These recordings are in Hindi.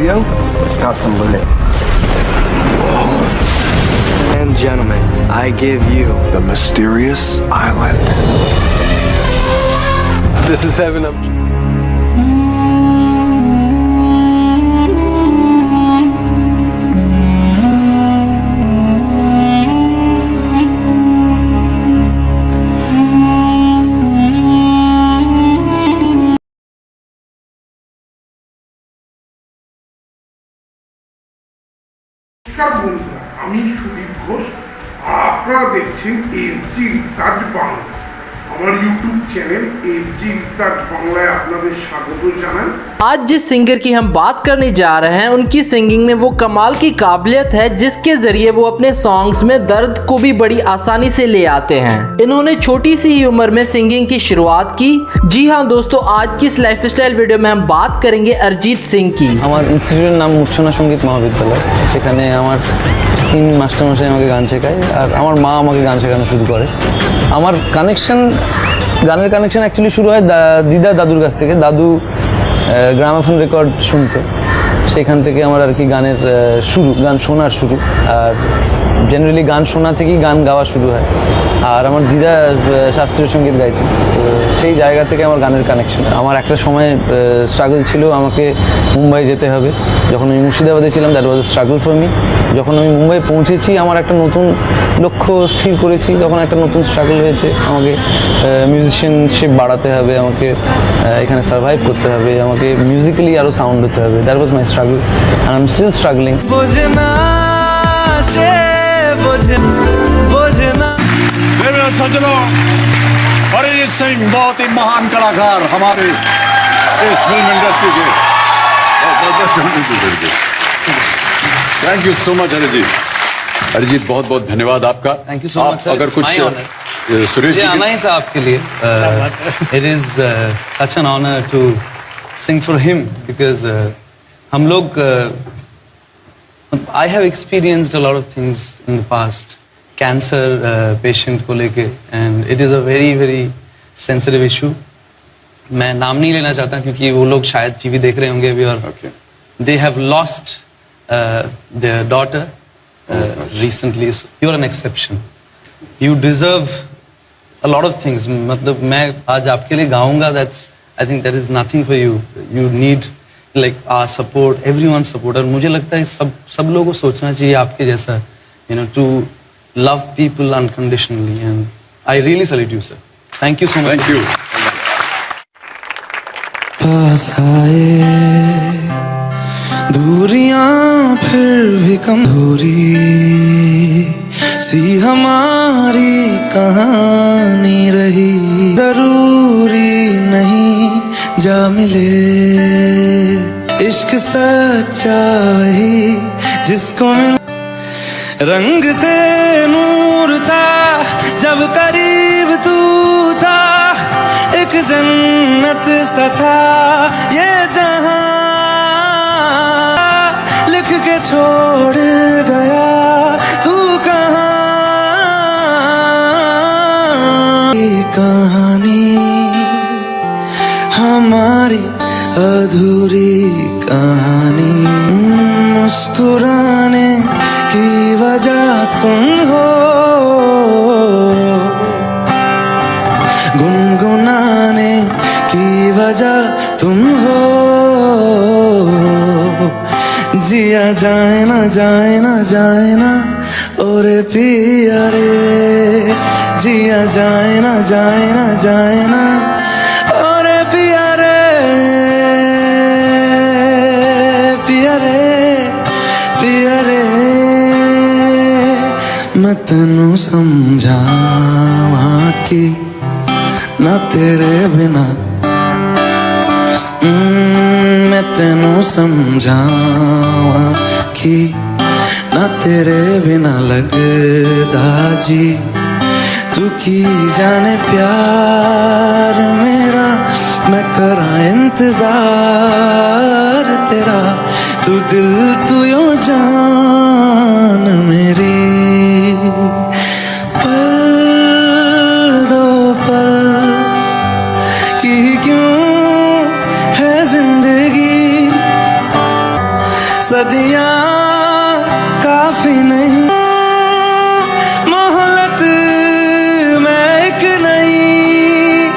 radio, it's not some lunatic. And gentlemen, I give you the mysterious island. This is heaven. নমস্কার বন্ধুরা, আমি সুদীপ ঘোষ আর আপনারা দেখছেন এসজি রিসার্চ বাংলা। আমার YouTube channel SG research Bangla আপনাদের স্বাগত জানাই। आज जिस सिंगर की हम बात करने जा रहे हैं उनकी सिंगिंग में वो कमाल की काबिलियत है जिसके जरिए वो अपने सॉन्ग्स में दर्द को भी बड़ी आसानी से ले आते हैं। इन्होंने छोटी सी ही उम्र में सिंगिंग की शुरुआत की। जी हाँ दोस्तों, आज की इस लाइफस्टाइल वीडियो में हम बात करेंगे अरिजीत सिंह की। हमारे इंस्टीट्यूट नाम मूर्छना संगीत महाविद्यालय। সেখানে আমার 3 মাস্টারমশাই আমাকে গান শেখায় আর আমার মা আমাকে গান শেখানো শুরু করে। আমার গানের কানেকশন অ্যাকচুয়ালি শুরু হয় দিদা দাদুর কাছ থেকে। দাদু গ্রামাফোন রেকর্ড শুনতো, সেখান থেকে আমার আর কি গান শোনার শুরু। আর জেনারেলি গান শোনা থেকেই গান গাওয়া শুরু হয়। আর আমার দিদা শাস্ত্রীয় সঙ্গীত গাইতো, তো সেই জায়গা থেকে আমার গানের কানেকশন। আমার একটা সময় স্ট্রাগল ছিল, আমাকে মুম্বাই যেতে হবে। যখন আমি মুর্শিদাবাদে ছিলাম, that was A struggle for me. যখন আমি মুম্বাই পৌঁছেছি, আমার একটা নতুন লক্ষ্য স্থির করেছি, তখন একটা নতুন স্ট্রাগল হয়েছে। আমাকে মিউজিশিয়ানশিপ বাড়াতে হবে, আমাকে এখানে সার্ভাইভ করতে হবে, আমাকে মিউজিক্যালি আরও সাউন্ড হতে হবে। That was my struggle and I am still struggling. मेरे सज्जनों, अरिजीत सिंह बहुत ही महान कलाकार हमारे इस फिल्म इंडस्ट्री के। Thank you so much Arijit. Arijit बहुत बहुत धन्यवाद आपका। Thank you so much sir. अगर कुछ सुरेश जी आना ही था आपके लिए। It is such an honour to sing for him because हम लोग I have experienced a lot of things in the past. Cancer patient को लेके, and it is a very very sensitive issue. मैं नाम नहीं लेना चाहता क्योंकि वो लोग शायद टीवी देख रहे होंगे अभी। और they have lost their daughter recently. You are an exception, you deserve a lot of things. मतलब मैं आज आपके लिए गाऊंगा, that's I think that is nothing for you. You need like our support, everyone support. और मुझे लगता है सब लोगों को सोचना चाहिए आपके जैसा, you know, to love people unconditionally, and I really salute you sir. Thank you so much. Thank you. पास आए दूरियां फिर भी कम, दूरी सी हमारी कहानी रही। जरूरी नहीं जा मिले इश्क सच्चा वही जिसको मिले। रंग थे नूर था जब करीब तू था, एक जन्नत सा था ये जहां। लिख के छोड़ गया तू कहां, कहानी हमारी अधूरी कहानी। मुस्कुराने की वजह तुम हो, गुनगुनाने की वजह तुम हो। जिया जाए ना जाए ना जाए ना ओरे पिया रे, जिया जाए ना जाए ना जाए ना ओरे पिया रे, पिया रे, पिया रे। मैं तेनू समझावा कि ना तेरे बिना, मैं तेनू समझावा कि ना तेरे बिना लगदा जी। तू की जाने प्यार मेरा, मैं करा इंतजार तेरा। तू दिल तू यो जान मेरी। पल दो पल की क्यों है जिंदगी, सदियां काफी नहीं, मोहलत में एक नहीं,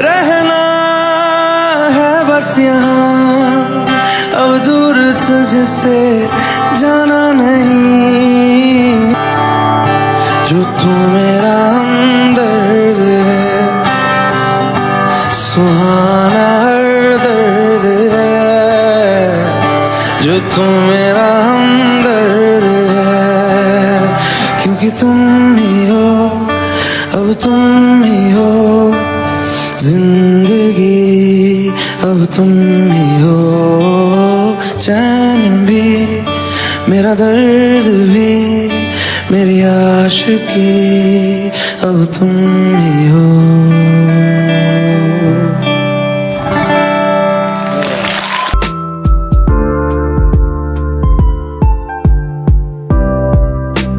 रहना है बस यहाँ, अब दूर तुझसे जाना नहीं। जो तू मेरा हमदर्द है, सुहाना हर दर्द है, जो तू मेरा हमदर्द है, क्योंकि तुम ही हो, अब तुम ही हो जिंदगी, अब तुम ही हो चैन भी, मेरा दर्द भी, मेरी आशिकी, अब तुम ही हो।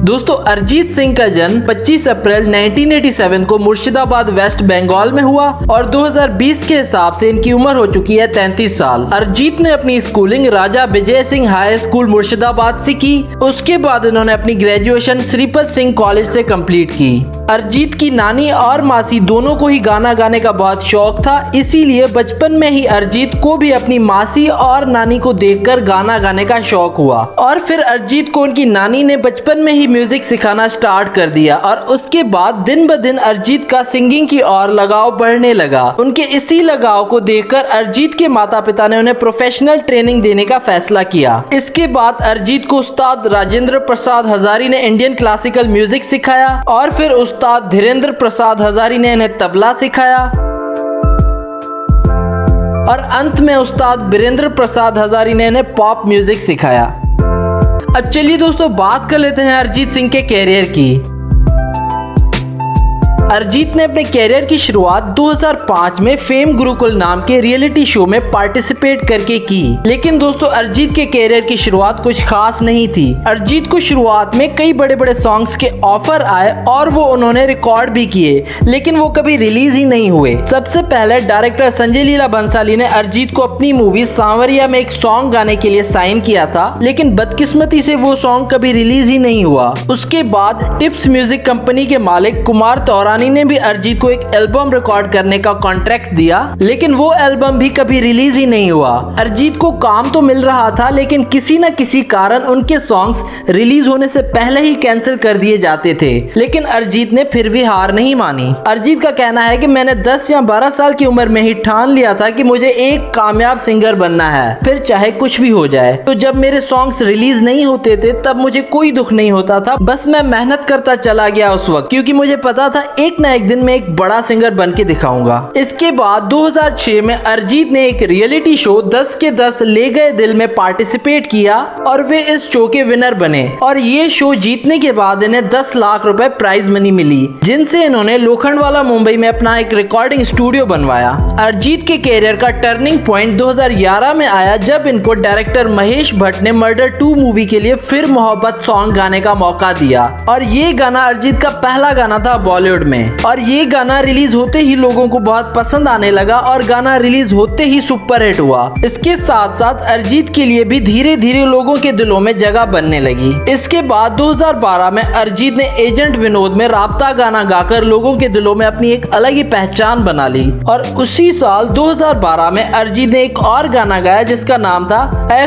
दोस्तों अरिजीत सिंह का जन्म 25 अप्रैल 1987 को मुर्शिदाबाद वेस्ट बंगाल में हुआ और 2020 के हिसाब से इनकी उम्र हो चुकी है 33 साल। अरिजीत ने अपनी स्कूलिंग राजा विजय सिंह हाई स्कूल मुर्शिदाबाद से की। उसके बाद इन्होंने अपनी ग्रेजुएशन श्रीपत सिंह कॉलेज से कंप्लीट की। अरिजीत की नानी और मासी दोनों को ही गाना गाने का बहुत शौक था, इसीलिए बचपन में ही अरिजीत को भी अपनी मासी और नानी को देखकर गाना गाने का शौक हुआ और फिर अरिजीत को उनकी नानी ने बचपन में ही म्यूजिक सिखाना स्टार्ट कर दिया और उसके बाद दिन ब दिन अरिजीत का सिंगिंग की ओर लगाव बढ़ने लगा। उनके इसी लगाव को देखकर अरिजीत के माता पिता ने उन्हें प्रोफेशनल ट्रेनिंग देने का फैसला किया। इसके बाद अरिजीत को उस्ताद राजेंद्र प्रसाद हजारी ने इंडियन क्लासिकल म्यूजिक सिखाया और फिर उस्ताद धीरेंद्र प्रसाद हजारी ने इन्हें तबला सिखाया और अंत में उस्ताद बीरेंद्र प्रसाद हजारी ने इन्हें पॉप म्यूजिक सिखाया। अब चलिए दोस्तों बात कर लेते हैं अरिजीत सिंह के कैरियर की। अरिजीत ने अपने कैरियर की शुरुआत 2005 में फेम गुरुकुल नाम के रियलिटी शो में पार्टिसिपेट करके की। लेकिन दोस्तों अरिजीत के कैरियर की शुरुआत कुछ खास नहीं थी। अरिजीत को शुरुआत में कई बड़े बड़े सॉन्ग्स के ऑफर आए और वो उन्होंने रिकॉर्ड भी किए, लेकिन वो कभी रिलीज ही नहीं हुए। सबसे पहले डायरेक्टर संजय लीला बंसाली ने अरिजीत को अपनी मूवी सांवरिया में एक सॉन्ग गाने के लिए साइन किया था, लेकिन बदकिस्मती से वो सॉन्ग कभी रिलीज ही नहीं हुआ। उसके बाद टिप्स म्यूजिक कंपनी के मालिक कुमार तौरानी ने भी अरिजीत को एक एल्बम रिकॉर्ड करने का कॉन्ट्रैक्ट दिया, लेकिन वो एल्बम भी कभी रिलीज ही नहीं हुआ। अरिजीत को काम तो मिल रहा था, लेकिन किसी न किसी कारण उनके सॉन्ग्स रिलीज होने से पहले ही कैंसिल कर दिए जाते थे। लेकिन अरिजीत ने फिर भी हार नहीं मानी। अरिजीत का कहना है कि मैंने 10 या 12 साल की उम्र में ही ठान लिया था कि मुझे एक कामयाब सिंगर बनना है, फिर चाहे कुछ भी हो जाए। तो जब मेरे सॉन्ग्स रिलीज नहीं होते थे तब मुझे कोई दुख नहीं होता था, बस मैं मेहनत करता चला गया उस वक्त, क्योंकि मुझे पता था एक न एक दिन मैं एक बड़ा सिंगर बन के दिखाऊंगा। इसके बाद 2006 में अरिजीत ने एक रियलिटी शो 10 के 10 ले गए दिल में पार्टिसिपेट किया और वे इस शो के विनर बने और ये शो जीतने के बाद इन्हें 10 लाख रुपए प्राइज मनी मिली, जिनसे इन्होंने लोखंडवाला मुंबई में अपना एक रिकॉर्डिंग स्टूडियो बनवाया। अरिजीत के कैरियर का टर्निंग पॉइंट 2011 में आया, जब इनको डायरेक्टर महेश भट्ट ने मर्डर 2 मूवी के लिए फिर मोहब्बत सॉन्ग गाने का मौका दिया और ये गाना अरिजीत का पहला गाना था बॉलीवुड में और ये गाना रिलीज होते ही लोगों को बहुत पसंद आने लगा और गाना रिलीज होते ही सुपर हिट हुआ। इसके साथ साथ अरिजीत के लिए भी धीरे धीरे लोगों के दिलों में जगह बनने लगी। इसके बाद 2012 में अरिजीत ने एजेंट विनोद में राब्ता गाना गाकर लोगों के दिलों में अपनी एक अलग ही पहचान बना ली और उसी साल 2012 में अरिजीत ने एक और गाना गाया जिसका नाम था ऐ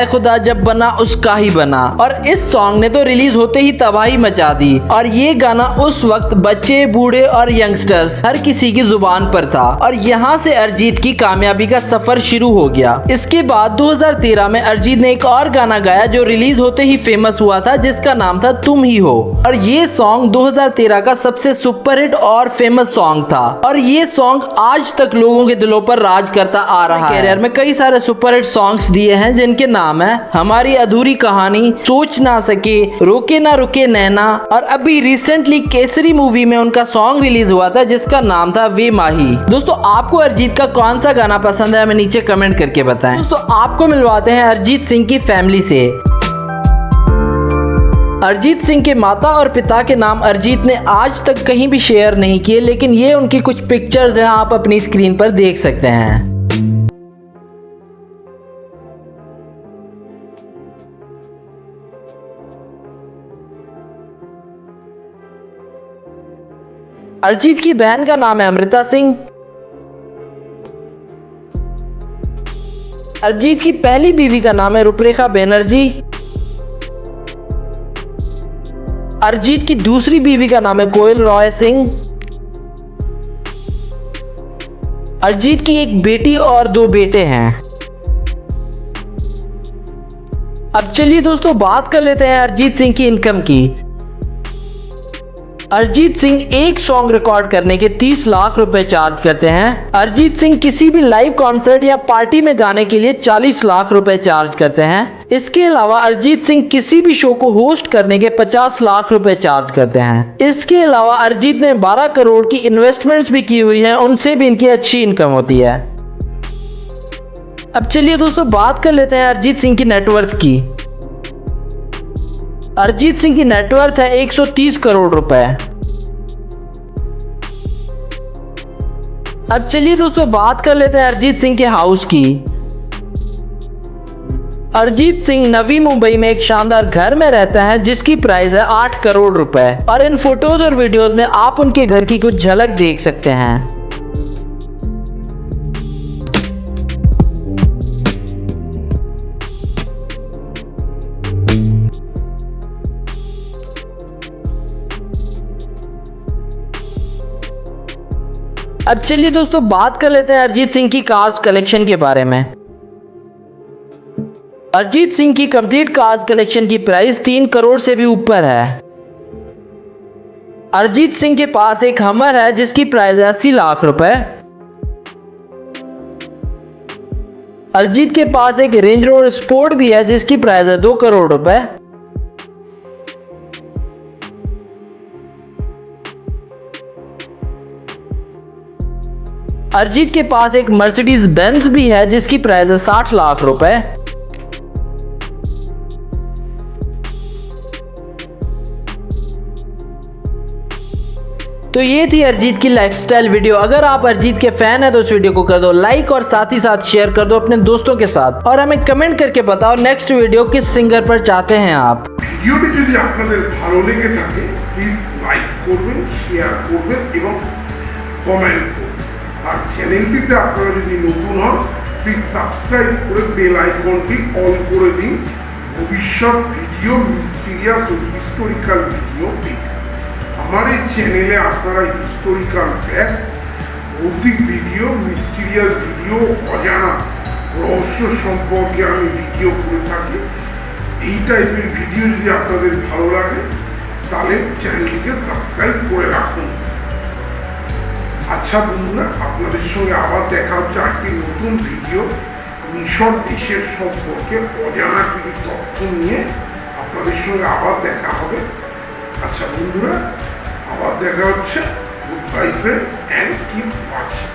खुदा जब बना उसका ही बना और इस सॉन्ग ने तो रिलीज होते ही तबाही मचा दी और ये गाना उस वक्त बच्चे बूढ़े और यंगस्टर्स हर किसी की जुबान पर था और यहाँ से अरिजीत की कामयाबी का सफर शुरू हो गया। इसके बाद 2013 में अरिजीत ने एक और गाना गाया जो रिलीज होते ही फेमस हुआ था, जिसका नाम था तुम ही हो और ये सॉन्ग 2013 का सबसे सुपरहिट और फेमस सॉन्ग था और ये सॉन्ग आज तक लोगों के दिलों पर राज करता आ रहा है। कैरियर में कई सारे सुपरहिट सॉन्ग्स दिए हैं जिनके नाम है हमारी अधूरी कहानी, सोच ना सके, रोके ना रुके नैना और अभी रिसेंटली केसरी मूवी में उनका सॉन्ग रिलीज हुआ था जिसका नाम था वे माही। दोस्तों आपको अरिजीत का कौन सा गाना पसंद है हमें नीचे कमेंट करके बताएं। दोस्तों आपको मिलवाते हैं अरिजीत सिंह की फैमिली से। अरिजीत सिंह के माता और पिता के नाम अरिजीत ने आज तक कहीं भी शेयर नहीं किए, लेकिन ये उनकी कुछ पिक्चर्स हैं, आप अपनी स्क्रीन पर देख सकते हैं। अरिजीत की बहन का नाम है अमृता सिंह। अरिजीत की पहली बीवी का नाम है रूपरेखा बैनर्जी। अरिजीत की दूसरी बीवी का नाम है कोयल रॉय सिंह। अरिजीत की एक बेटी और 2 बेटे हैं। अब चलिए दोस्तों बात कर लेते हैं अरिजीत सिंह की इनकम की। अरिजीत सिंह एक सॉन्ग रिकॉर्ड करने के 30 लाख रुपए चार्ज करते हैं। अरिजीत सिंह किसी भी लाइव कॉन्सर्ट या पार्टी में गाने के लिए 40 लाख रुपए चार्ज करते हैं। इसके अलावा अरिजीत सिंह किसी भी शो को होस्ट करने के 50 लाख रुपए चार्ज करते हैं। इसके अलावा अरिजीत ने 12 करोड़ की इन्वेस्टमेंट्स भी की हुई हैं, उनसे भी इनकी अच्छी इनकम होती है। अब चलिए दोस्तों बात कर लेते हैं अरिजीत सिंह की नेटवर्थ की। अरिजीत सिंह की नेटवर्थ है 130 करोड़ रुपए। अब चलिए दोस्तों बात कर लेते हैं अरिजीत सिंह के हाउस की। अरिजीत सिंह नवी मुंबई में एक शानदार घर में रहता है जिसकी प्राइस है 8 करोड़ रुपए और इन फोटोज और वीडियोस में आप उनके घर की कुछ झलक देख सकते हैं। अब चलिए दोस्तों बात कर लेते हैं अरिजीत सिंह की कार्स कलेक्शन के बारे में। अरिजीत सिंह की कंप्लीट कार्स कलेक्शन की प्राइस 3 करोड़ से भी ऊपर है। अरिजीत सिंह के पास एक हमर है जिसकी प्राइस है 80 लाख रुपए। अरिजीत के पास एक रेंज रोवर स्पोर्ट भी है जिसकी प्राइस है 2 करोड़ रुपए। अरिजीत के पास एक मर्सिडीज बेंज भी है जिसकी प्राइस है 60 लाख रुपए। तो ये थी अरिजीत की लाइफस्टाइल वीडियो। अगर आप अरिजीत के फैन हैं तो इस वीडियो को कर दो लाइक और साथ ही साथ शेयर कर दो अपने दोस्तों के साथ और हमें कमेंट करके बताओ नेक्स्ट वीडियो किस सिंगर पर चाहते हैं आप। ভিডিওটি যদি আপনাদের ভালো লেগে থাকে প্লিজ লাইক করবেন, শেয়ার করবেন এবং কমেন্ট করবেন। আর চ্যানেলটিতে আপনারা যদি নতুন হন প্লিজ সাবস্ক্রাইব করে বেল আইকনটি অন করে দিন ভবিষ্যৎ ভিডিও মিস্টিরিয়াস ও হিস্টোরিক্যাল ভিডিও পেতে। আমার এই চ্যানেলে আপনারা হিস্টোরিক্যাল ফ্যাক্ট, ভৌতিক ভিডিও, মিস্টিরিয়াস ভিডিও, অজানা রহস্য সম্পর্কে আমি ভিডিও করে থাকি। এই টাইপের ভিডিও যদি আপনাদের ভালো লাগে তাহলে চ্যানেলটিকে সাবস্ক্রাইব করে রাখুন। আচ্ছা বন্ধুরা, আপনাদের সঙ্গে আবার দেখা হচ্ছে আরেকটি নতুন ভিডিও মিশর দেশের সম্পর্কে অজানা কিছু তথ্য নিয়ে আপনাদের সঙ্গে আবার দেখা হবে। আচ্ছা বন্ধুরা, আবার দেখা হচ্ছে। Good bye friends and keep watching.